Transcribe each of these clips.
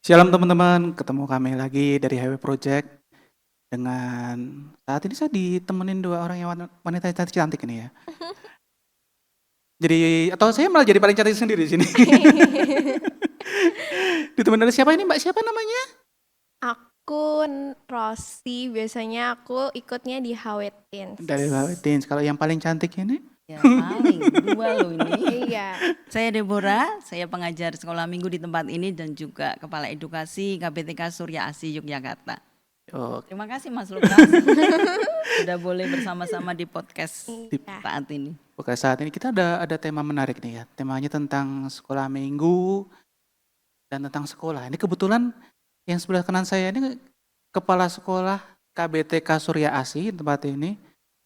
Shalom teman-teman, ketemu kami lagi dari Highway Project dengan saat ini saya ditemenin dua orang yang wanita cantik ini ya. Jadi atau saya malah jadi paling cantik sendiri di sini. Ditemenin dari siapa ini Mbak? Siapa namanya? Aku Rosi, biasanya aku ikutnya di Hawet Teens. Dari Highway Teens. Kalau yang paling cantik ini? Ya paling, 2 loh ini. Iya. Saya Deborah, saya pengajar sekolah minggu di tempat ini dan juga Kepala Edukasi KBTK Surya Asih Yogyakarta. Oh, Terima kasih Mas Lukas, sudah boleh bersama-sama di podcast Iya. saat ini. oke, saat ini kita ada tema menarik nih ya. Temanya tentang sekolah minggu dan tentang sekolah. Ini kebetulan yang sebelah kanan saya ini Kepala Sekolah KBTK Surya Asih tempat ini.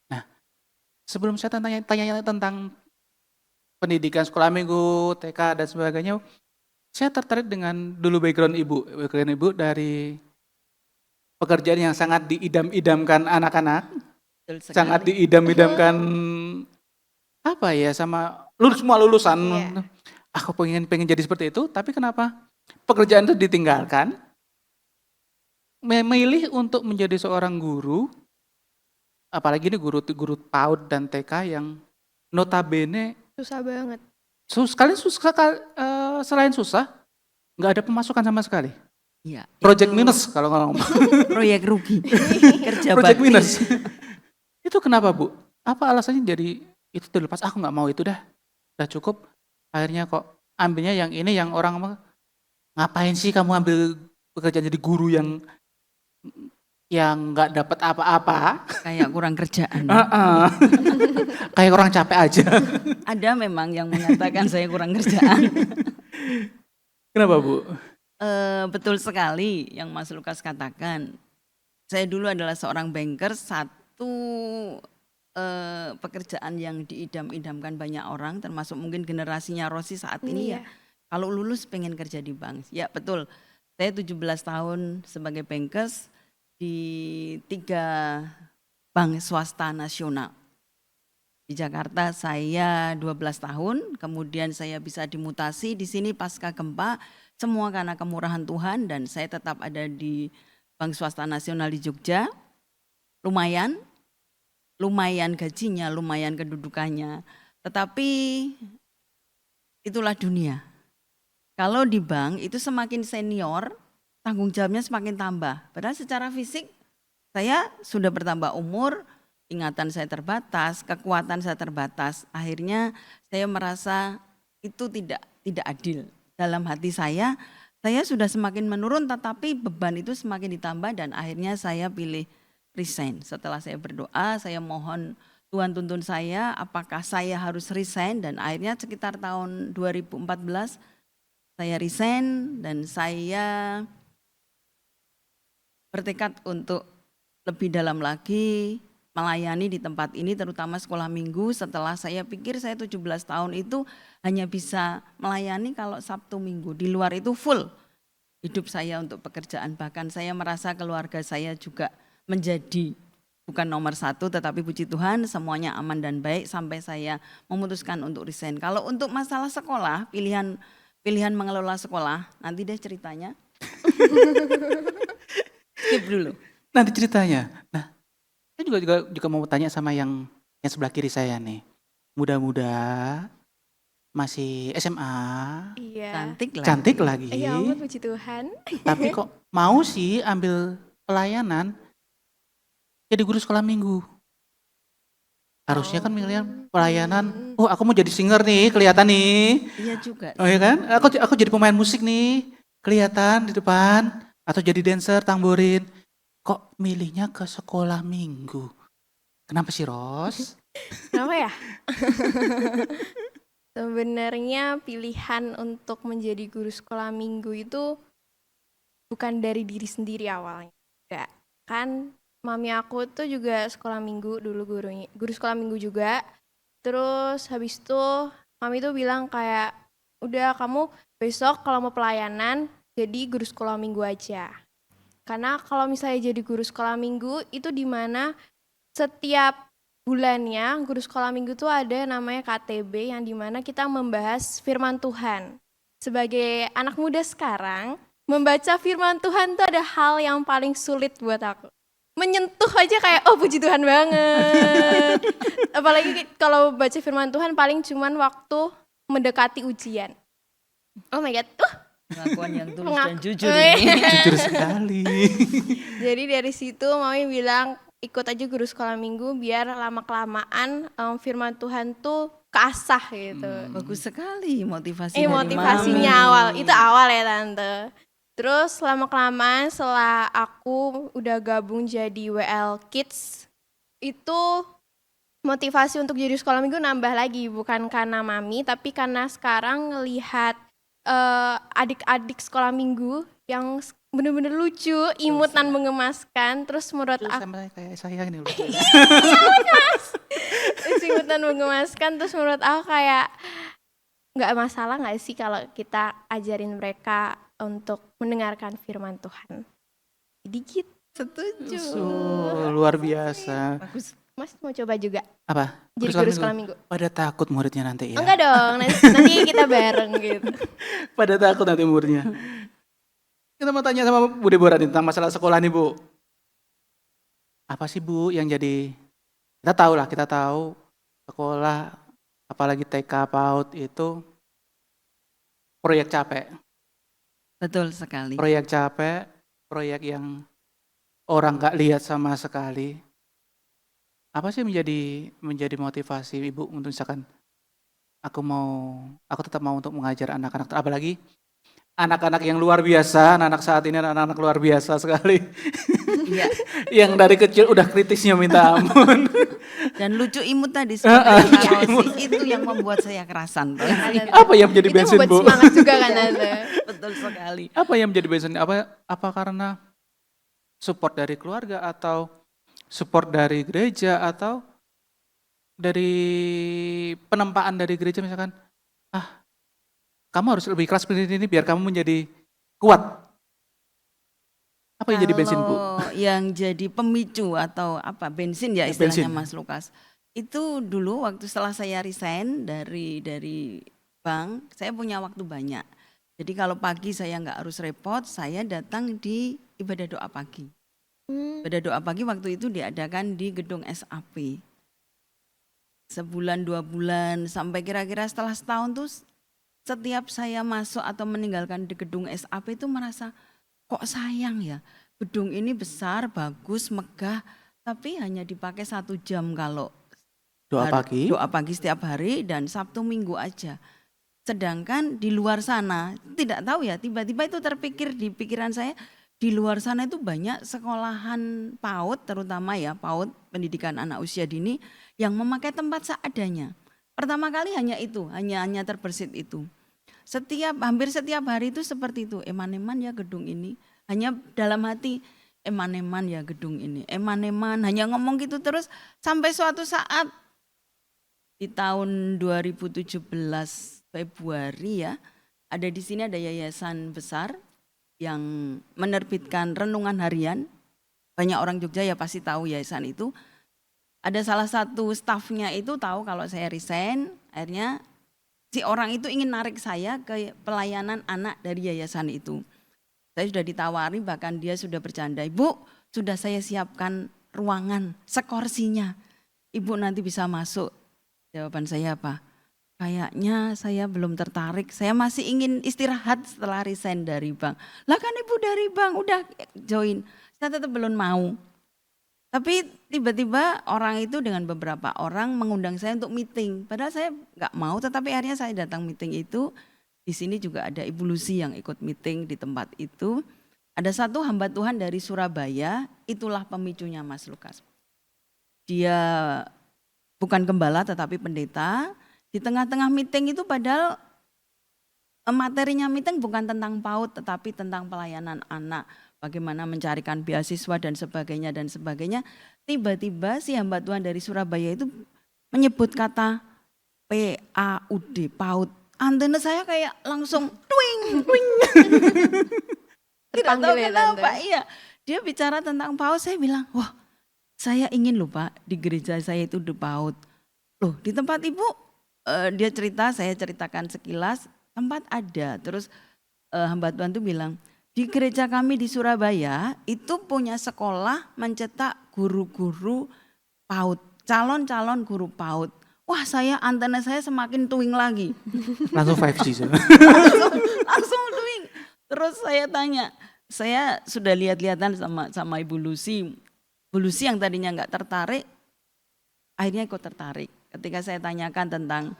Nah, sebelum saya tanya tentang pendidikan sekolah minggu, TK dan sebagainya, saya tertarik dengan dulu background ibu. Background ibu dari pekerjaan yang sangat diidam-idamkan anak-anak, Betul sekali. sangat diidam-idamkan apa ya sama semua lulusan. Iya. Aku pengen jadi seperti itu, tapi kenapa pekerjaan itu ditinggalkan? Memilih untuk menjadi seorang guru, apalagi ini guru PAUD dan TK yang notabene Susah banget. selain susah, nggak ada pemasukan sama sekali. Iya, Project itu minus kalau ngomong. proyek rugi, kerja Project bakti. minus. Itu kenapa Bu? Apa alasannya jadi itu terlepas? Aku nggak mau itu dah cukup. Akhirnya kok ambilnya yang ini yang orang ngapain sih kamu ambil pekerjaan jadi guru yang nggak dapat apa-apa? Kayak kurang kerjaan. Heeh. Kayak orang capek aja. Ada memang yang mengatakan saya kurang kerjaan. Kenapa Bu? Betul sekali yang Mas Lukas katakan. Saya dulu adalah seorang banker, satu pekerjaan yang diidam-idamkan banyak orang, termasuk mungkin generasinya Rosi saat ini ya. Iya. Kalau lulus pengen kerja di bank. Ya betul, saya 17 tahun sebagai bankers di 3 bank swasta nasional. Di Jakarta saya 12 tahun, kemudian saya bisa dimutasi di sini pasca gempa, semua karena kemurahan Tuhan dan saya tetap ada di bank swasta nasional di Jogja. Lumayan gajinya, lumayan kedudukannya. Tetapi itulah dunia. Kalau di bank itu semakin senior, tanggung jawabnya semakin tambah. Padahal secara fisik saya sudah bertambah umur, ingatan saya terbatas, kekuatan saya terbatas. Akhirnya saya merasa itu tidak adil. Dalam hati saya sudah semakin menurun tetapi beban itu semakin ditambah dan akhirnya saya pilih resign. Setelah saya berdoa, saya mohon Tuhan tuntun saya apakah saya harus resign dan akhirnya sekitar tahun 2014 saya resign dan saya bertekad untuk lebih dalam lagi melayani di tempat ini terutama sekolah minggu. Setelah saya pikir saya 17 tahun itu hanya bisa melayani kalau Sabtu Minggu. Di luar itu full hidup saya untuk pekerjaan. Bahkan saya merasa keluarga saya juga menjadi bukan nomor 1 tetapi puji Tuhan semuanya aman dan baik sampai saya memutuskan untuk resign. Kalau untuk masalah sekolah, pilihan mengelola sekolah, nanti deh ceritanya. Skip dulu. Nanti ceritanya. Nah, saya juga mau tanya sama yang sebelah kiri saya nih. Muda-muda, masih SMA, Iya. cantik lagi. Ya ampun, puji Tuhan. Tapi kok mau sih ambil pelayanan jadi guru sekolah minggu. Harusnya kan milih pelayanan. Oh, aku mau jadi singer nih, kelihatan nih. Iya juga. Oh iya kan? Aku jadi pemain musik nih, kelihatan di depan. Atau jadi dancer, tamborin. Kok milihnya ke sekolah minggu? Kenapa sih, Ros? Kenapa ya? Sebenarnya pilihan untuk menjadi guru sekolah minggu itu bukan dari diri sendiri awalnya. Enggak. Kan mami aku tuh juga sekolah minggu dulu, guru sekolah minggu juga. Terus habis itu mami tuh bilang kayak, udah kamu besok kalau mau pelayanan jadi guru sekolah minggu aja. Karena kalau misalnya jadi guru sekolah minggu itu dimana setiap bulannya guru sekolah minggu tuh ada namanya KTB yang dimana kita membahas firman Tuhan. Sebagai anak muda sekarang, membaca firman Tuhan tuh ada hal yang paling sulit buat aku. Menyentuh aja kayak oh puji Tuhan banget. Apalagi kalau baca firman Tuhan paling cuman waktu mendekati ujian. Oh my god. Pengakuan yang tulus dan Pengaku- jujur ini. Jujur sekali. Jadi dari situ Mami bilang ikut aja guru sekolah minggu biar lama-kelamaan firman Tuhan tuh keasah gitu. Bagus sekali motivasi dari Motivasinya Mami. awal, itu awal ya Tante. Terus lama-kelamaan setelah aku udah gabung jadi WL Kids, itu motivasi untuk jadi sekolah minggu nambah lagi. Bukan karena Mami, tapi karena sekarang ngelihat adik-adik sekolah minggu yang bener-bener lucu, imut dan mengemaskan. Terus menurut Itu aku sama kayak saya ini loh. imut dan mengemaskan. Terus menurut aku kayak nggak masalah nggak sih kalau kita ajarin mereka untuk mendengarkan firman Tuhan. Jadi gitu. Setuju. Luar biasa. Bagus. Mas mau coba juga Apa? jadi guru sekolah minggu? Pada takut muridnya nanti ya. Enggak dong, nanti kita bareng gitu. Pada takut nanti muridnya. Kita mau tanya sama Bu Deborah nih tentang masalah sekolah nih Bu. Apa sih Bu yang jadi, kita tahu sekolah apalagi TK PAUD itu proyek capek. Betul sekali. Proyek capek, proyek yang orang nggak lihat sama sekali. Apa sih menjadi motivasi Ibu untuk misalkan aku tetap mau untuk mengajar anak-anak, apalagi anak-anak yang luar biasa, anak-anak saat ini anak-anak luar biasa sekali. Iya. Yang dari kecil udah kritisnya minta ampun. Dan lucu imut tadi seperti Kak Rosi, itu yang membuat saya kerasan. Apa yang menjadi Itu bensin membuat Bu? semangat juga kan Tante. Betul sekali. Apa yang menjadi bensin? Apa karena support dari keluarga atau support dari gereja atau dari penempaan dari gereja misalkan, kamu harus lebih keras seperti ini biar kamu menjadi kuat. Apa yang jadi bensin Bu? Kalau yang jadi pemicu atau apa bensin ya istilahnya Bensin. Mas Lukas. Itu dulu waktu setelah saya resign dari bank, saya punya waktu banyak. Jadi kalau pagi saya nggak harus repot, saya datang di ibadah doa pagi. Ibadah doa pagi waktu itu diadakan di gedung SAP. Sebulan 2 bulan sampai kira-kira setelah setahun tuh setiap saya masuk atau meninggalkan di gedung SAP itu merasa kok sayang ya, gedung ini besar, bagus, megah, tapi hanya dipakai 1 jam kalau Doa pagi. doa pagi setiap hari dan Sabtu Minggu aja. Sedangkan di luar sana, tidak tahu ya, tiba-tiba itu terpikir di pikiran saya, di luar sana itu banyak sekolahan PAUD, terutama ya PAUD, pendidikan anak usia dini, yang memakai tempat seadanya. Pertama kali hanya itu, hanya terbersit itu. Hampir setiap hari itu seperti itu, eman-eman ya gedung ini. Hanya dalam hati, eman-eman ya gedung ini, eman-eman, hanya ngomong gitu terus sampai suatu saat di tahun 2017 Februari ya, ada di sini ada yayasan besar yang menerbitkan renungan harian. Banyak orang Jogja ya pasti tahu yayasan itu. Ada salah satu stafnya itu tahu kalau saya resign, akhirnya si orang itu ingin narik saya ke pelayanan anak dari yayasan itu. Saya sudah ditawari, bahkan dia sudah bercanda, "Ibu, sudah saya siapkan ruangan sekursinya. Ibu nanti bisa masuk." Jawaban saya apa? Kayaknya saya belum tertarik, saya masih ingin istirahat setelah resign dari bank. Lah kan ibu dari bank udah join, saya tetap belum mau. Tapi tiba-tiba orang itu dengan beberapa orang mengundang saya untuk meeting. Padahal saya nggak mau, tetapi akhirnya saya datang meeting itu. Di sini juga ada Ibu Lucy yang ikut meeting di tempat itu. Ada satu hamba Tuhan dari Surabaya, itulah pemicunya Mas Lukas. Dia bukan gembala tetapi pendeta. Di tengah-tengah meeting itu padahal materinya meeting bukan tentang PAUD tetapi tentang pelayanan anak. Bagaimana mencarikan beasiswa dan sebagainya dan sebagainya. Tiba-tiba si hamba Tuhan dari Surabaya itu menyebut kata PAUD, PAUD. Antena saya kayak langsung twing, twing. Tidak tahu Terpanggil ya, kenapa, Tante. iya. Dia bicara tentang PAUD, saya bilang, wah saya ingin loh Pak, di gereja saya itu di PAUD. Loh di tempat ibu, dia cerita, saya ceritakan sekilas, tempat ada. Terus hamba Tuhan itu bilang, di gereja kami di Surabaya itu punya sekolah mencetak guru-guru PAUD, calon-calon guru PAUD. Wah, antena saya semakin tuing lagi. Langsung 5G. langsung tuing. Terus saya tanya, saya sudah lihat-lihatan sama Ibu Lucy. Bu Lucy yang tadinya nggak tertarik, akhirnya ikut tertarik. Ketika saya tanyakan tentang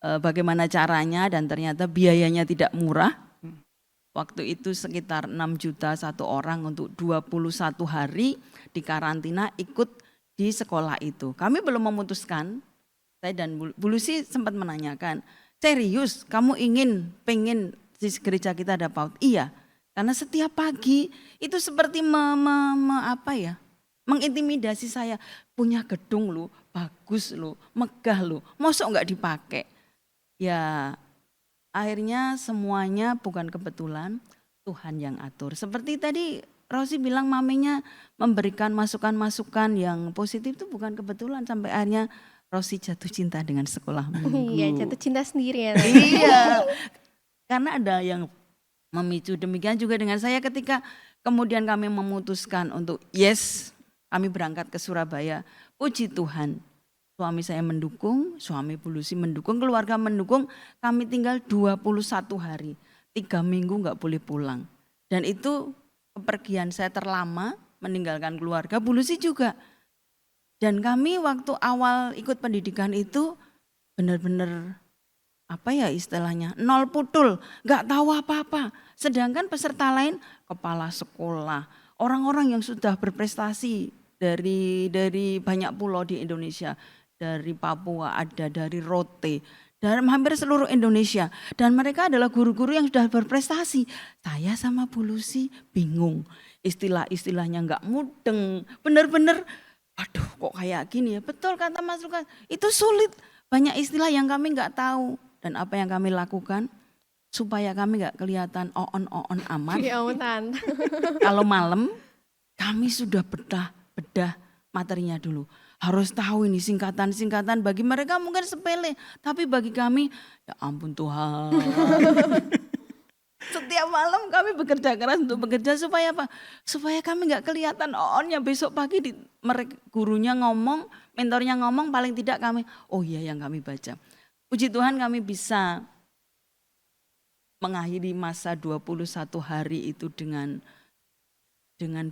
bagaimana caranya dan ternyata biayanya tidak murah. Waktu itu sekitar 6 juta satu orang untuk 21 hari di karantina ikut di sekolah itu. Kami belum memutuskan, saya dan Bu Lucy sempat menanyakan, serius kamu pengen di gereja kita ada PAUD? Iya, karena setiap pagi itu seperti mengintimidasi saya. Punya gedung lu, bagus lu, megah lu, mosok nggak dipakai? Ya akhirnya semuanya bukan kebetulan, Tuhan yang atur. Seperti tadi Rosi bilang maminya memberikan masukan-masukan yang positif itu bukan kebetulan. Sampai akhirnya Rosi jatuh cinta dengan sekolah minggu. Iya, jatuh cinta sendiri ya. Iya, karena ada yang memicu. Demikian juga dengan saya ketika kemudian kami memutuskan untuk yes, kami berangkat ke Surabaya. Puji Tuhan, suami saya mendukung, suami Bu Lucy mendukung, keluarga mendukung. Kami tinggal 21 hari, 3 minggu nggak boleh pulang. Dan itu kepergian saya terlama, meninggalkan keluarga, Bu Lucy juga. Dan kami waktu awal ikut pendidikan itu benar-benar istilahnya nol putul, nggak tahu apa-apa. Sedangkan peserta lain kepala sekolah, orang-orang yang sudah berprestasi dari banyak pulau di Indonesia, dari Papua ada, dari Rote, dari hampir seluruh Indonesia. Dan mereka adalah guru-guru yang sudah berprestasi. Saya sama Bu Lucy bingung, istilah-istilahnya nggak mudeng, benar-benar. Aduh kok kayak gini ya, betul kata Mas Lukas, itu sulit, banyak istilah yang kami nggak tahu. Dan apa yang kami lakukan, supaya kami nggak kelihatan on amat. Iya, Tante. Kalau malam, kami sudah bedah materinya dulu. Harus tahu ini singkatan-singkatan, bagi mereka mungkin sepele, tapi bagi kami, ya ampun Tuhan. Setiap malam kami bekerja keras untuk bekerja supaya apa? Supaya kami nggak kelihatan onnya besok pagi gurunya ngomong, mentornya ngomong, paling tidak kami, oh iya yang kami baca. Puji Tuhan kami bisa mengakhiri masa 21 hari itu dengan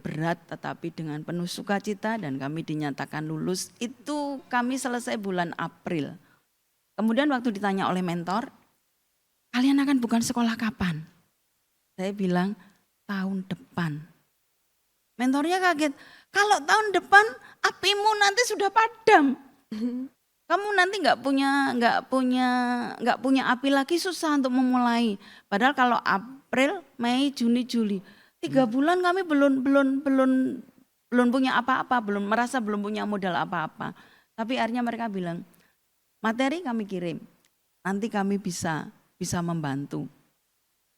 berat tetapi dengan penuh sukacita dan kami dinyatakan lulus. Itu kami selesai bulan April. Kemudian waktu ditanya oleh mentor, kalian akan buka sekolah kapan? Saya bilang tahun depan. Mentornya kaget, kalau tahun depan apimu nanti sudah padam. Kamu nanti nggak punya api lagi, susah untuk memulai. Padahal kalau April, Mei, Juni, Juli, 3 bulan kami belum punya apa-apa, belum punya modal apa-apa. Tapi akhirnya mereka bilang, materi kami kirim, nanti kami bisa membantu.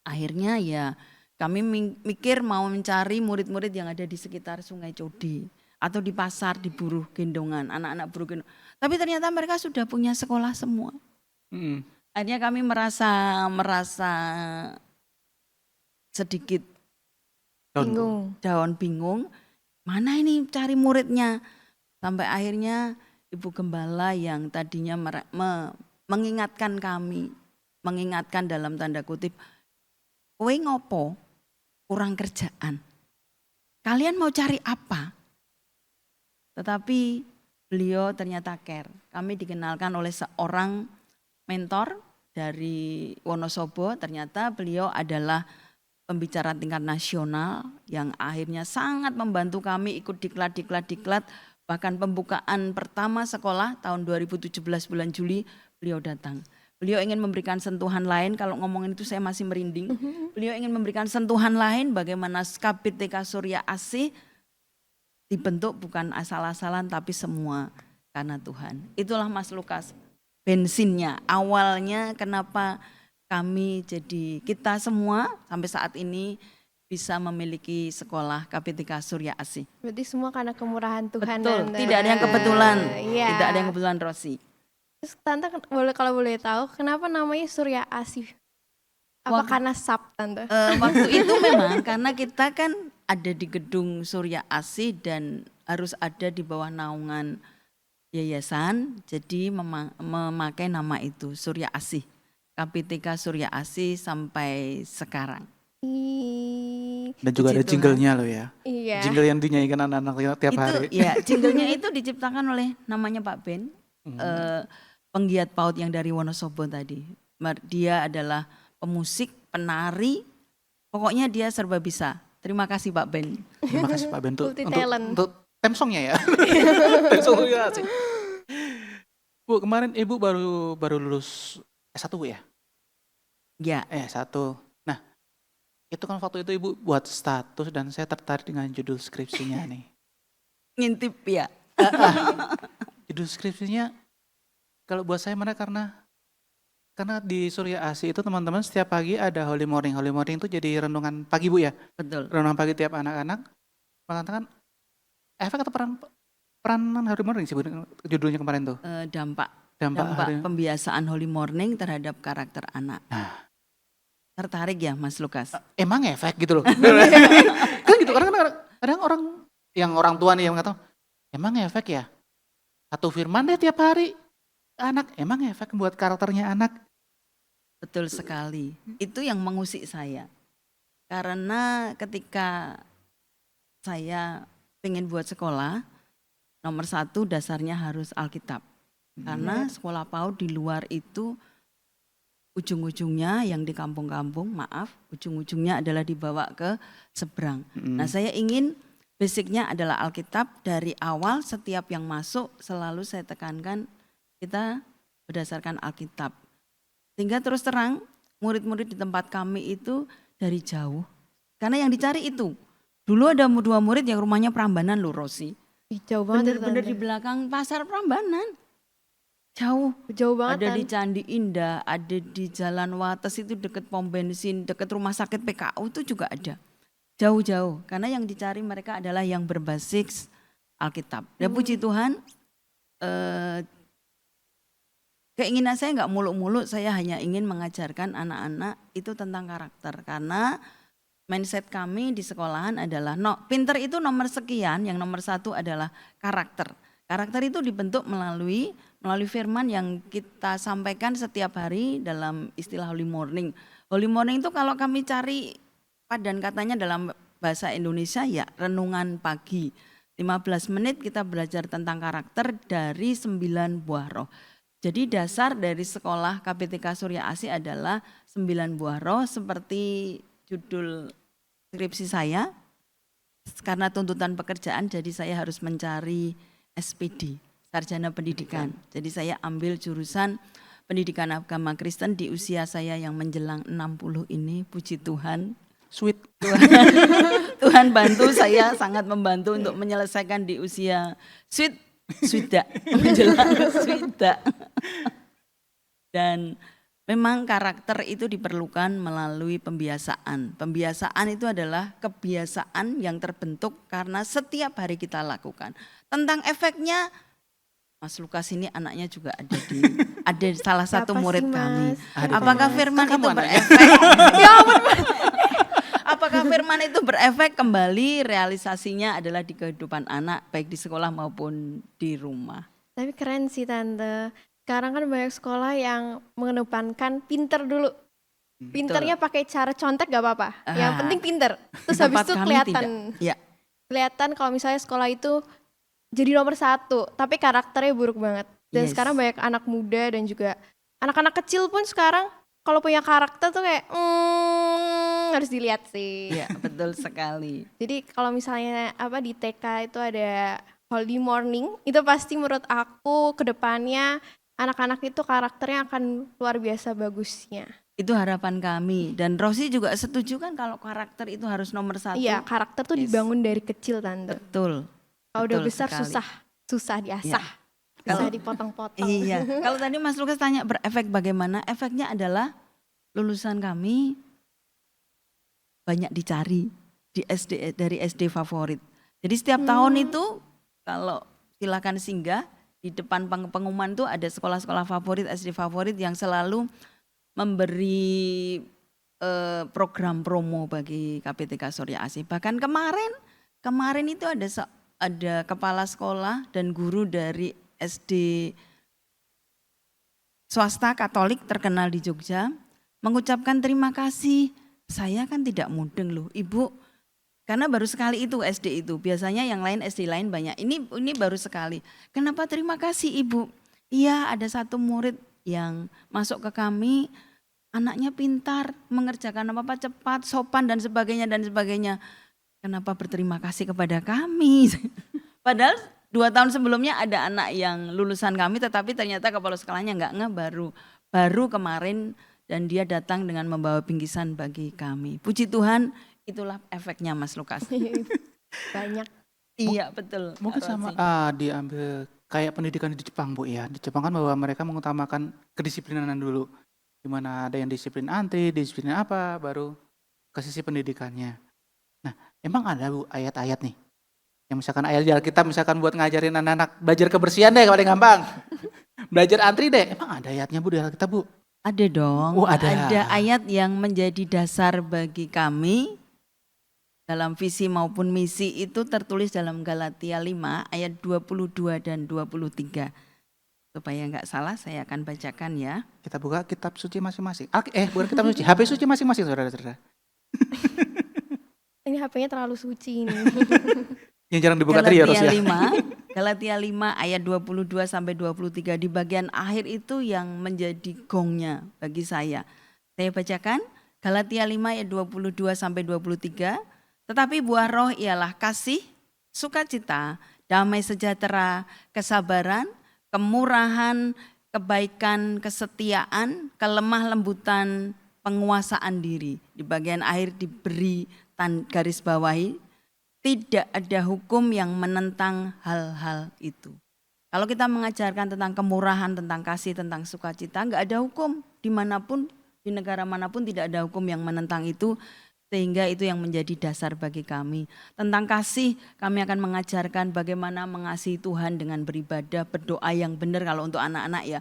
Akhirnya ya kami mikir mau mencari murid-murid yang ada di sekitar Sungai Codi atau di pasar, di buruh gendongan, anak-anak buruh gendongan. Tapi ternyata mereka sudah punya sekolah semua. Akhirnya kami merasa sedikit bingung. Mana ini cari muridnya? Sampai akhirnya Ibu Gembala yang tadinya mengingatkan kami, mengingatkan dalam tanda kutip, kowe ngopo kurang kerjaan? Kalian mau cari apa? Tetapi beliau ternyata care. Kami dikenalkan oleh seorang mentor dari Wonosobo. Ternyata beliau adalah pembicara tingkat nasional yang akhirnya sangat membantu kami ikut diklat. Bahkan pembukaan pertama sekolah tahun 2017 bulan Juli beliau datang. Beliau ingin memberikan sentuhan lain, kalau ngomongin itu saya masih merinding. Beliau ingin memberikan sentuhan lain bagaimana KBTK Surya Asih dibentuk bukan asal-asalan tapi semua karena Tuhan. Itulah Mas Lukas bensinnya. Awalnya kenapa kita semua sampai saat ini bisa memiliki sekolah KBTK Surya Asih. Berarti semua karena kemurahan Tuhan. Betul, Tante. tidak ada yang kebetulan. Iya. Tidak ada yang kebetulan Rosi. Terus Tante kalau boleh tahu kenapa namanya Surya Asih? Apa karena sub tante? Waktu itu memang karena kita kan ada di gedung Surya Asih dan harus ada di bawah naungan yayasan, jadi memakai nama itu Surya Asih. KPTK Surya Asih sampai sekarang. Dan juga ada Puji Tuhan. jinglenya loh ya. Iya. Jingle yang dinyanyikan anak-anak tiap Itu hari. ya, jinglenya itu diciptakan oleh namanya Pak Ben, penggiat PAUD yang dari Wonosobo tadi. Dia adalah pemusik, penari, pokoknya dia serba bisa. Terima kasih Pak Ben. Terima kasih Pak Ben Multi talent. untuk theme songnya ya. Theme song ya sih. Bu, kemarin Ibu baru lulus S1 Bu ya? Ya, S1. Nah, itu kan waktu itu Ibu buat status dan saya tertarik dengan judul skripsinya nih. ngintip ya. Judul skripsinya kalau buat saya menarik karena di Surya Asih itu teman-teman setiap pagi ada Holy Morning. Holy Morning itu jadi renungan pagi Bu ya. Betul. Renungan pagi tiap anak-anak mengatakan efek atau peranan Holy Morning sih Bu, judulnya kemarin tuh. Dampak Dampak hari. pembiasaan Holy Morning terhadap karakter anak. Nah, Tertarik ya Mas Lukas? emang efek gitu loh. Kan gitu kadang orang tua nih yang ngatakan emang efek ya. Satu firman deh tiap hari anak emang efek buat karakternya anak. Betul sekali. Itu yang mengusik saya. Karena ketika saya pengen buat sekolah, nomor satu dasarnya harus Alkitab. Karena sekolah PAUD di luar itu ujung-ujungnya yang di kampung-kampung, ujung-ujungnya adalah dibawa ke seberang. Nah, saya ingin basicnya adalah Alkitab. Dari awal setiap yang masuk selalu saya tekankan kita berdasarkan Alkitab. Sehingga terus terang murid-murid di tempat kami itu dari jauh. Karena yang dicari itu. Dulu ada 2 murid yang rumahnya Prambanan loh Rosi. Ih, jauh banget. Bener-bener di belakang pasar Prambanan. Jauh. Jauh banget. Ada di Candi Indah, ada di Jalan Wates itu deket pom bensin, deket rumah sakit PKU itu juga ada. Jauh-jauh. Karena yang dicari mereka adalah yang berbasis Alkitab. Dan puji Tuhan, keinginan saya nggak muluk-muluk, saya hanya ingin mengajarkan anak-anak itu tentang karakter. Karena mindset kami di sekolahan adalah pinter itu nomor sekian, yang nomor 1 adalah karakter. Karakter itu dibentuk melalui firman yang kita sampaikan setiap hari dalam istilah Holy Morning. Holy Morning itu kalau kami cari padan katanya dalam bahasa Indonesia ya renungan pagi. 15 menit kita belajar tentang karakter dari 9 buah roh. Jadi dasar dari sekolah KPTK Surya Asih adalah 9 buah roh seperti judul skripsi saya. Karena tuntutan pekerjaan jadi saya harus mencari SPD, Sarjana Pendidikan. Jadi saya ambil jurusan Pendidikan Agama Kristen di usia saya yang menjelang 60 ini, puji Tuhan. Sweet. Tuhan bantu saya, sangat membantu untuk menyelesaikan di usia sudah menjelang sudah. Dan memang karakter itu diperlukan melalui pembiasaan. Pembiasaan itu adalah kebiasaan yang terbentuk karena setiap hari kita lakukan. Tentang efeknya, Mas Lukas ini anaknya juga ada salah satu Siapa murid sih, kami. Mas? Apakah firman Kan itu kamu anaknya. berefek? Apakah firman itu berefek? Kembali realisasinya adalah di kehidupan anak, baik di sekolah maupun di rumah. Tapi keren sih Tante. Sekarang kan banyak sekolah yang mengedepankan pinter dulu. Pinternya pakai cara contek gak apa-apa. Yang penting pinter. Terus habis Tempat itu kami kelihatan. tidak. Ya, Kelihatan kalau misalnya sekolah itu jadi nomor 1. Tapi karakternya buruk banget. Dan Yes. sekarang banyak anak muda dan juga anak-anak kecil pun sekarang kalau punya karakter tuh kayak harus dilihat sih. ya betul sekali. Jadi kalau misalnya di TK itu ada Holy Morning, itu pasti menurut aku ke depannya anak-anak itu karakternya akan luar biasa bagusnya. Itu harapan kami. Dan Rosi juga setuju kan kalau karakter itu harus nomor 1. Iya, karakter tuh Yes. dibangun dari kecil Tante. Betul. Kalau udah Betul besar sekali. susah diasah. Susah Kalau- dipotong-potong. Iya. Kalau tadi Mas Lukas tanya berefek bagaimana? Efeknya adalah lulusan kami banyak dicari di SD, dari SD favorit. Jadi setiap tahun itu kalau silakan singgah di depan pengumuman tuh ada sekolah-sekolah favorit, SD favorit yang selalu memberi program promo bagi KPTK Surya Asih. Bahkan kemarin itu ada kepala sekolah dan guru dari SD swasta Katolik terkenal di Jogja mengucapkan terima kasih. Saya kan tidak mudeng loh, Ibu. Karena baru sekali itu SD itu. Biasanya yang lain SD lain banyak. Ini baru sekali. Kenapa terima kasih Ibu? Iya, ada satu murid yang masuk ke kami, anaknya pintar, mengerjakan apa-apa cepat, sopan dan sebagainya dan sebagainya. Kenapa berterima kasih kepada kami? Padahal 2 tahun sebelumnya ada anak yang lulusan kami, tetapi ternyata kepala sekolahnya nggak baru kemarin, dan dia datang dengan membawa bingkisan bagi kami. Puji Tuhan, itulah efeknya Mas Lukas. Banyak. Iya betul. Mungkin Kak sama Rosi. diambil kayak pendidikan di Jepang Bu ya. Di Jepang kan bahwa mereka mengutamakan kedisiplinan dulu. Dimana ada yang disiplin antri, disiplin apa, baru ke sisi pendidikannya. Nah, emang ada Bu ayat-ayat nih. Yang misalkan ayat di Alkitab misalkan buat ngajarin anak-anak belajar kebersihan deh paling gampang. Belajar antri deh. Emang ada ayatnya Bu di Alkitab Bu? Ada dong. Oh, ada. Ada ayat yang menjadi dasar bagi kami dalam visi maupun misi, itu tertulis dalam Galatia 5 ayat 22 dan 23. Supaya nggak salah saya akan bacakan ya. Kita buka kitab suci masing-masing. Bukan kitab suci, HP suci masing-masing saudara-saudara. Ini HP-nya terlalu suci ini. Yang jarang dibuka trio Galatia ya. 5, Galatia 5 ayat 22 sampai 23, di bagian akhir itu yang menjadi gongnya bagi saya. Saya bacakan Galatia 5 ayat 22 sampai 23. Tetapi buah roh ialah kasih, sukacita, damai sejahtera, kesabaran, kemurahan, kebaikan, kesetiaan, kelemah lembutan, penguasaan diri. Di bagian akhir diberi garis bawahi, tidak ada hukum yang menentang hal-hal itu. Kalau kita mengajarkan tentang kemurahan, tentang kasih, tentang sukacita, enggak ada hukum dimanapun, di negara manapun tidak ada hukum yang menentang itu, sehingga itu yang menjadi dasar bagi kami. Tentang kasih, kami akan mengajarkan bagaimana mengasihi Tuhan dengan beribadah, berdoa yang benar kalau untuk anak-anak ya.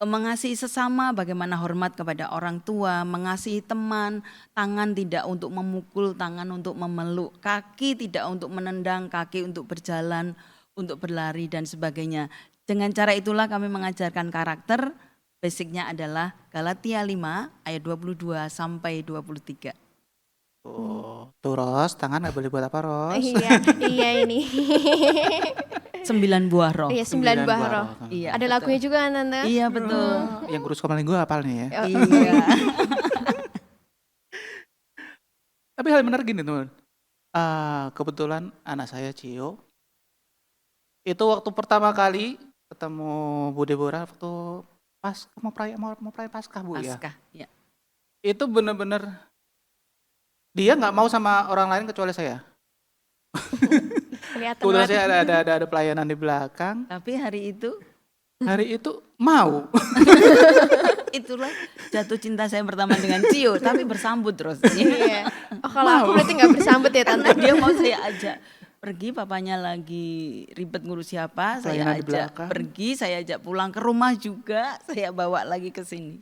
Mengasihi sesama, bagaimana hormat kepada orang tua, mengasihi teman, tangan tidak untuk memukul, tangan untuk memeluk, kaki tidak untuk menendang, kaki untuk berjalan, untuk berlari dan sebagainya. Dengan cara itulah kami mengajarkan karakter, basicnya adalah Galatia 5 ayat 22 sampai 23. Tuh Ros, tangan gak boleh buat apa Ros? Iya ini. 9 buah roh. Iya, 9 buah roh. Iya, Ada betul. lagunya juga kan Tante? Iya betul. Yang guru sekolah minggu hafal nih ya. Iya. Tapi hal benar gini teman. Kebetulan anak saya Cio, itu waktu pertama kali ketemu Bu Deborah waktu pas mau perayaan Paskah Bu ya. Paskah, ya. Itu benar-benar dia nggak mau sama orang lain kecuali saya. Kelihatan Kebetulan banget. saya ada pelayanan di belakang. Tapi hari itu Hari itu mau. itulah jatuh cinta saya pertama dengan Cio, tapi bersambut terus. Iya. Oh, kalau aku berarti nggak bersambut ya Tante. Dia mau saya ajak pergi, papanya lagi ribet ngurus siapa, saya Pelayanan di ajak belakang. pergi, saya ajak pulang ke rumah juga, saya bawa lagi ke sini.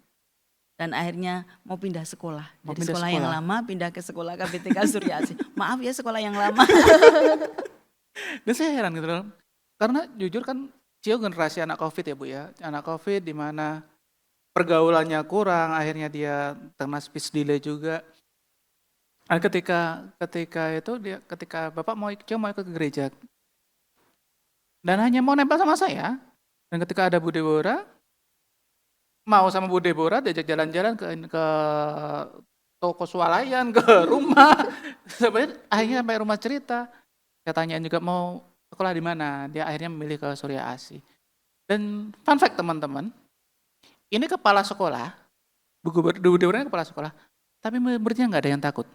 Dan akhirnya mau pindah sekolah. Mau Dari pindah sekolah yang sekolah. lama pindah ke sekolah KPTK Surya Asih. Maaf ya sekolah yang lama. Dan saya heran gitu loh. Karena jujur kan Cio generasi anak Covid ya Bu ya. Anak Covid di mana pergaulannya kurang, akhirnya dia kena speech delay juga. Dan ketika Bapak Cio mau ikut ke gereja. Dan hanya mau nempel sama saya. Dan ketika ada Bu Deborah, mau sama Bu Deborah diajak jalan-jalan ke toko swalayan, ke rumah. Akhirnya sampai rumah cerita. Saya tanyain juga mau sekolah di mana. Dia akhirnya memilih ke Surya Asih. Dan fun fact teman-teman, ini kepala sekolah, Bu Deborah kepala sekolah, tapi muridnya nggak ada yang takut.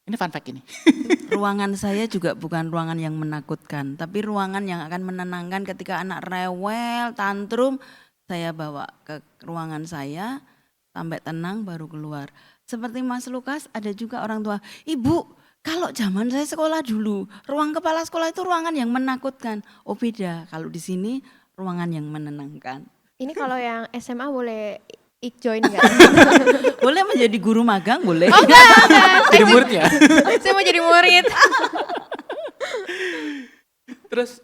Ini fun fact ini. Ruangan saya juga bukan ruangan yang menakutkan, tapi ruangan yang akan menenangkan ketika anak rewel, tantrum, saya bawa ke ruangan saya, sampai tenang baru keluar. Seperti Mas Lukas, ada juga orang tua, Ibu, kalau zaman saya sekolah dulu, ruang kepala sekolah itu ruangan yang menakutkan. Oh beda, kalau di sini ruangan yang menenangkan. Ini kalau yang SMA boleh join nggak? Boleh menjadi guru magang, boleh. Oh enggak. Jadi muridnya. Saya mau jadi murid. Terus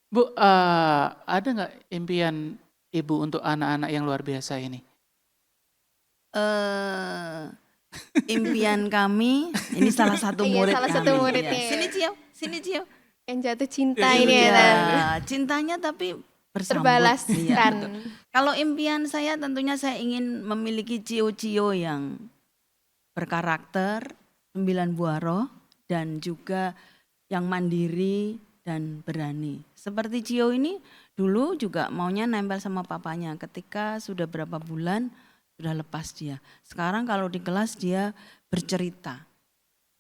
Bu, ada nggak impian Ibu untuk anak-anak yang luar biasa ini? eh Impian kami, ini salah satu Iya, murid salah kami. satu muridnya. Iya. Sini Cio, sini Cio. Yang jatuh cinta ini Iya, ya. Tan. cintanya tapi bersambut. Terbalaskan. Iya, betul. Kalau impian saya tentunya saya ingin memiliki Cio-Cio yang berkarakter, 9 buah roh, dan juga yang mandiri dan berani. Seperti Cio ini dulu juga maunya nempel sama papanya, ketika sudah berapa bulan sudah lepas dia. Sekarang kalau di kelas dia bercerita,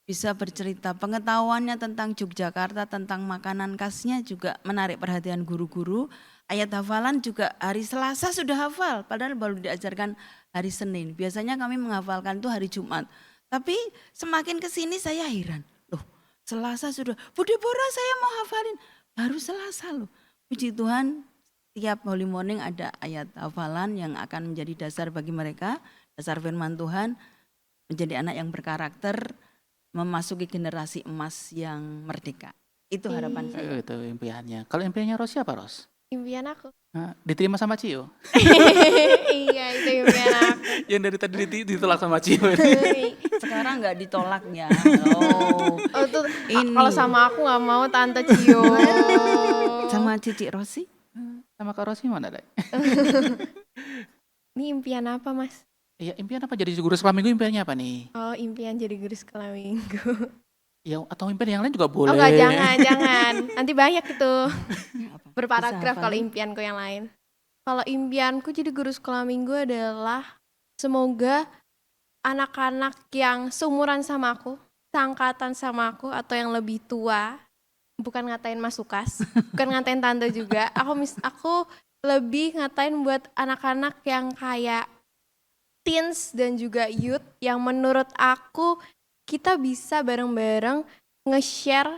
bisa bercerita, pengetahuannya tentang Yogyakarta, tentang makanan khasnya juga menarik perhatian guru-guru. Ayat hafalan juga hari Selasa sudah hafal, padahal baru diajarkan hari Senin. Biasanya kami menghafalkan itu hari Jumat. Tapi semakin ke sini saya heran, loh Selasa sudah, Bu Deborah saya mau hafalin, baru Selasa loh. Puji Tuhan, tiap Holy Morning ada ayat hafalan yang akan menjadi dasar bagi mereka, dasar firman Tuhan, menjadi anak yang berkarakter, memasuki generasi emas yang merdeka. Itu harapan saya. Itu impiannya. Kalau impiannya Ros siapa Ros? Impian aku. Nah, diterima sama Cio? Iya, itu impian aku. Yang dari tadi ditolak sama Cio. Sekarang nggak ditolaknya. Oh, Oh tuh, Ini. kalau sama aku nggak mau Tante Cio. sama Cici Rosi? Sama Kak Rosi mana deh? Ini impian apa Mas? Iya, impian apa jadi guru sekolah minggu, impiannya apa nih? Oh impian jadi guru sekolah minggu. Ya, atau impian yang lain juga boleh. Oh enggak, jangan. Nanti banyak itu. Apa? Berparagraf Bisa kalau hafalin? impianku yang lain. Kalau impianku jadi guru sekolah minggu adalah semoga anak-anak yang seumuran sama aku, seangkatan sama aku atau yang lebih tua, bukan ngatain Mas Lukas, bukan ngatain Tante juga. Aku lebih ngatain buat anak-anak yang kayak teens dan juga youth yang menurut aku kita bisa bareng-bareng nge-share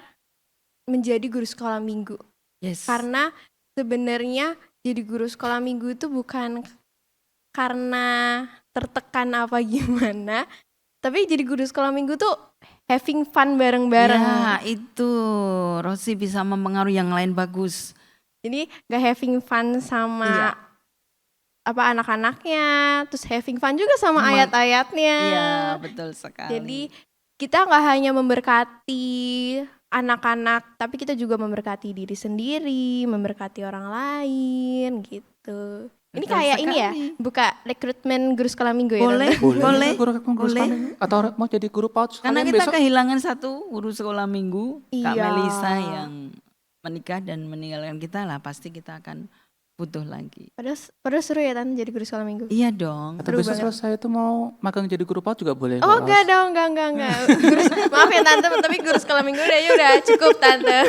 menjadi guru sekolah minggu. Yes. Karena sebenarnya jadi guru sekolah minggu itu bukan karena tertekan apa gimana, tapi jadi guru sekolah minggu tuh having fun bareng-bareng. Ya itu Rosi bisa mempengaruhi yang lain bagus. Jadi gak having fun sama Iya. apa anak-anaknya, terus having fun juga sama Sama- ayat-ayatnya. Iya betul sekali. Jadi kita nggak hanya memberkati anak-anak, tapi kita juga memberkati diri sendiri, memberkati orang lain gitu. Ini Betul kayak ini ya, sekali. buka rekrutmen guru sekolah minggu ya. Boleh. Tante? Boleh. Guru Boleh. sekolah minggu. Atau mau jadi guru PAUD Karena sekalian kita besok. kehilangan satu guru sekolah minggu, Kak Iya. Melisa yang menikah dan meninggalkan kita lah, pasti kita akan butuh lagi. Padahal seru ya Tante jadi guru sekolah minggu. Iya dong. Atau Seru besok banget. selesai itu mau magang jadi guru PAUD juga boleh. Oh kok, enggak Ros. dong, enggak. Maaf ya Tante, tapi guru sekolah minggu udah cukup Tante.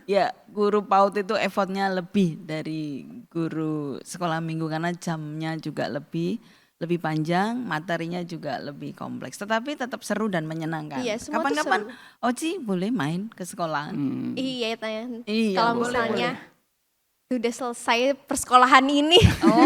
Ya guru PAUD itu effortnya lebih dari guru sekolah minggu karena jamnya juga lebih panjang, materinya juga lebih kompleks. Tetapi tetap seru dan menyenangkan. Iya, semua tuh Kapan-kapan seru. Oci boleh main ke sekolah. Iya Tante. Iya, Kalau boleh, misalnya sudah selesai persekolahan ini.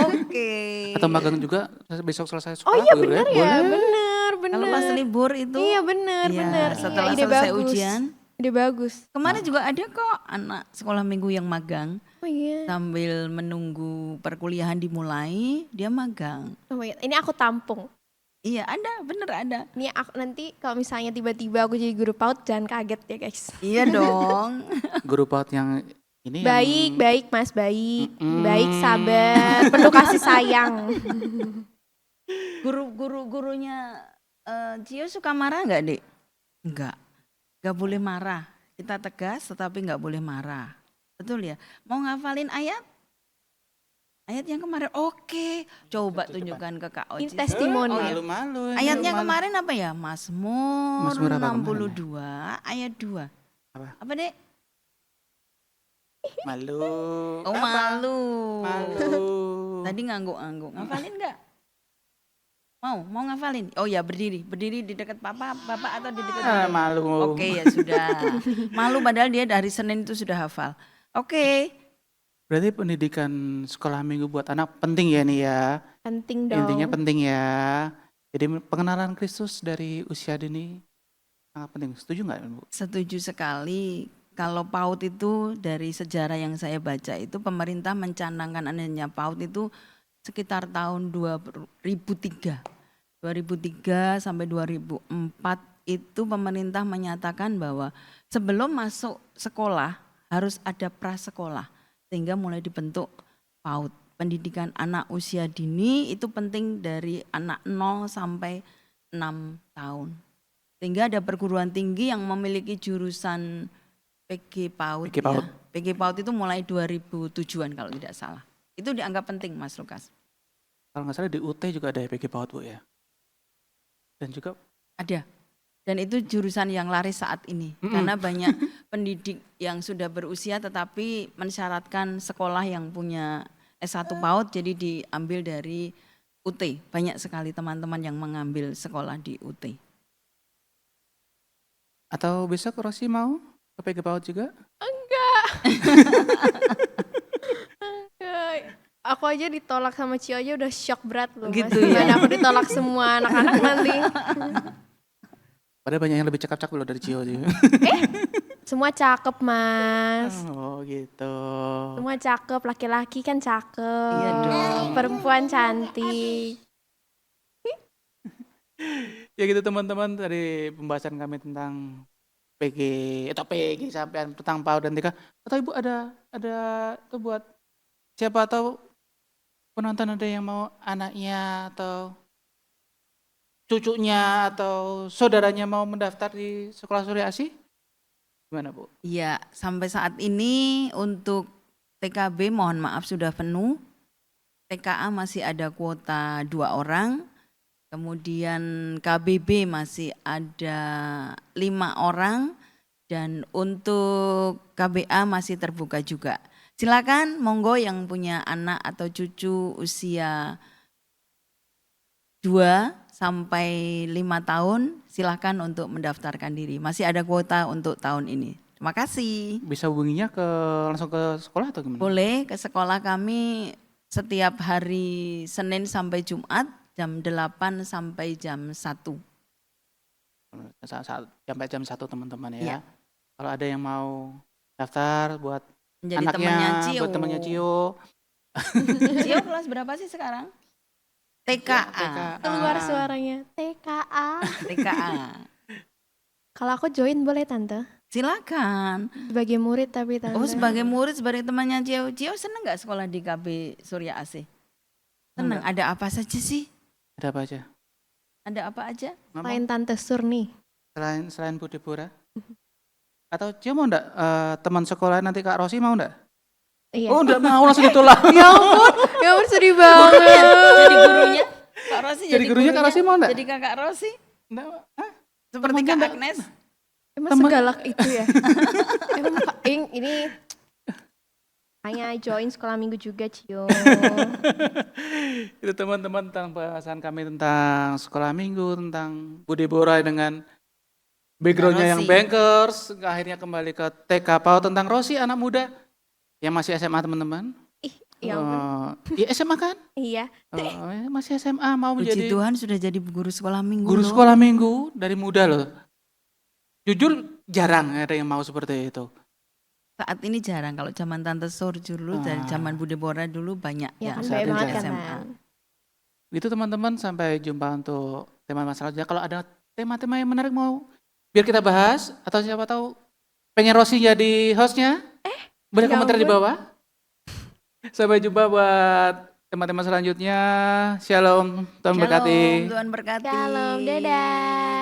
Oke. Atau magang juga besok selesai sekolah. Oh iya boleh, benar ya, boleh. benar. Kalau pas libur itu Iya benar. iya, setelah Iya, ide selesai bagus. ujian. Ide bagus. Kemarin juga ada kok anak sekolah minggu yang magang. Oh iya. Sambil menunggu perkuliahan dimulai, dia magang. Oh my God. Ini aku tampung. Iya ada, bener ada. Ini aku nanti kalau misalnya tiba-tiba aku jadi guru PAUD jangan kaget ya guys. Iya dong. Guru PAUD yang ini Baik Mas, baik. Mm-mm. Baik, sabar, penuh kasih sayang. Gurunya Cio suka marah nggak dek? Nggak boleh marah. Kita tegas tetapi nggak boleh marah. Betul ya? Mau ngafalin ayat? Ayat yang kemarin, oke. Coba tunjukkan ke Kak Oci. Ini testimoni. Oh, iya. Malu-malu. ini Ayatnya malu. kemarin apa ya? Mazmur Mazmur apa 62 ayat 2. Apa dek? Malu. Oh Apa? malu. Malu. Tadi ngangguk-ngangguk. Ngafalin nggak? Mau ngafalin? Oh ya berdiri di dekat papa atau di dekat Ah, diri? malu. Oke ya sudah. Malu padahal dia dari Senin itu sudah hafal. Oke. Berarti pendidikan sekolah minggu buat anak penting ya nih ya. Penting dong. Intinya penting ya. Jadi pengenalan Kristus dari usia dini sangat penting. Setuju nggak Bu? Setuju sekali. Kalau PAUD itu dari sejarah yang saya baca itu pemerintah mencanangkan adanya PAUD itu sekitar tahun 2003. 2003 sampai 2004 itu pemerintah menyatakan bahwa sebelum masuk sekolah harus ada prasekolah sehingga mulai dibentuk PAUD. Pendidikan anak usia dini itu penting dari anak 0 sampai 6 tahun. Sehingga ada perguruan tinggi yang memiliki jurusan PG PAUD. PG PAUD. Ya. PG PAUD itu mulai 2007-an kalau tidak salah. Itu dianggap penting Mas Lukas. Kalau nggak salah di UT juga ada PG PAUD Bu ya. Dan juga Ada. Dan itu jurusan yang laris saat ini. Karena banyak pendidik yang sudah berusia tetapi mensyaratkan sekolah yang punya S1 PAUD jadi diambil dari UT. Banyak sekali teman-teman yang mengambil sekolah di UT. atau besok Rosi mau ke PG PAUD juga? Enggak. Aku aja ditolak sama Cio aja udah shock berat loh Mas. Gitu ya. Gimana aku ditolak semua anak-anak nanti. Padahal banyak yang lebih cakep-cakep loh dari Cio juga. Semua cakep Mas. Oh gitu. Semua cakep, laki-laki kan cakep. Iya dong. Perempuan cantik. Ya gitu teman-teman, dari pembahasan kami tentang PG atau PG sampai tentang PAUD dan TK. Atau Ibu ada itu buat siapa atau penonton ada yang mau anaknya atau cucunya atau saudaranya mau mendaftar di Sekolah Surya Asih? Gimana Bu? Iya, sampai saat ini untuk TKB mohon maaf sudah penuh. TKA masih ada kuota 2 orang. Kemudian KBB masih ada 5 orang. Dan untuk KBA masih terbuka juga. Silakan monggo yang punya anak atau cucu usia 2 sampai 5 tahun silakan untuk mendaftarkan diri. Masih ada kuota untuk tahun ini. Terima kasih. Bisa hubunginya langsung ke sekolah atau gimana? Boleh ke sekolah kami setiap hari Senin sampai Jumat jam 8 sampai jam 1. Sampai jam 1 teman-teman ya. Iya. Kalau ada yang mau daftar buat Menjadi anaknya, temannya Cio. buat temannya Cio. Cio kelas berapa sih sekarang? TKA. Keluar suaranya TKA. TKA. Kalau aku join boleh Tante? Silakan. Sebagai murid tapi Tante. Oh sebagai murid, sebagai temannya Cio. Cio seneng gak sekolah di KB Surya Asih? Seneng. Ada apa saja sih? Ada apa aja? Ada apa aja? Ngomong. Selain Tante Sur nih. Selain Bu Deborah? Atau Cio mau enggak teman sekolah nanti Kak Rosi mau enggak? Iya. Oh enggak mau, langsung ditolak. Ya ampun sedih banget. Jadi gurunya Kak Rosi. Jadi gurunya Kak Rosi mau enggak? Jadi kakak Rosi. Enggak. Hah? Seperti Temannya Kak enggak? Agnes. Emang Temen- segalak itu ya? Emang Pak Ing ini hanya join sekolah minggu juga Cio. Itu teman-teman tentang bahasan kami tentang sekolah minggu, tentang Bu Deborah dengan backgroundnya yang Rosi. bankers, akhirnya kembali ke TK PAUD tentang Rosi, anak muda yang masih SMA teman-teman. Ya ampun. Iya SMA kan? Iya. Masih SMA mau Puji menjadi Tuhan sudah jadi guru sekolah minggu. guru loh. sekolah minggu dari muda loh. Jujur jarang ada yang mau seperti itu. Saat ini jarang, kalau zaman Tante Sur dulu, dari zaman Bude Bora dulu banyak Ya yang kan saat baik ini banget di kan SMA. Tan. Itu teman-teman, sampai jumpa untuk tema masalahnya. Kalau ada tema-tema yang menarik mau biar kita bahas, atau siapa tahu pengen Rosi jadi hostnya, boleh ya komentar di ampun. bawah. Sampai jumpa buat tema-tema selanjutnya. Shalom, Tuhan berkati. Shalom, Tuhan berkati. Shalom, dadah.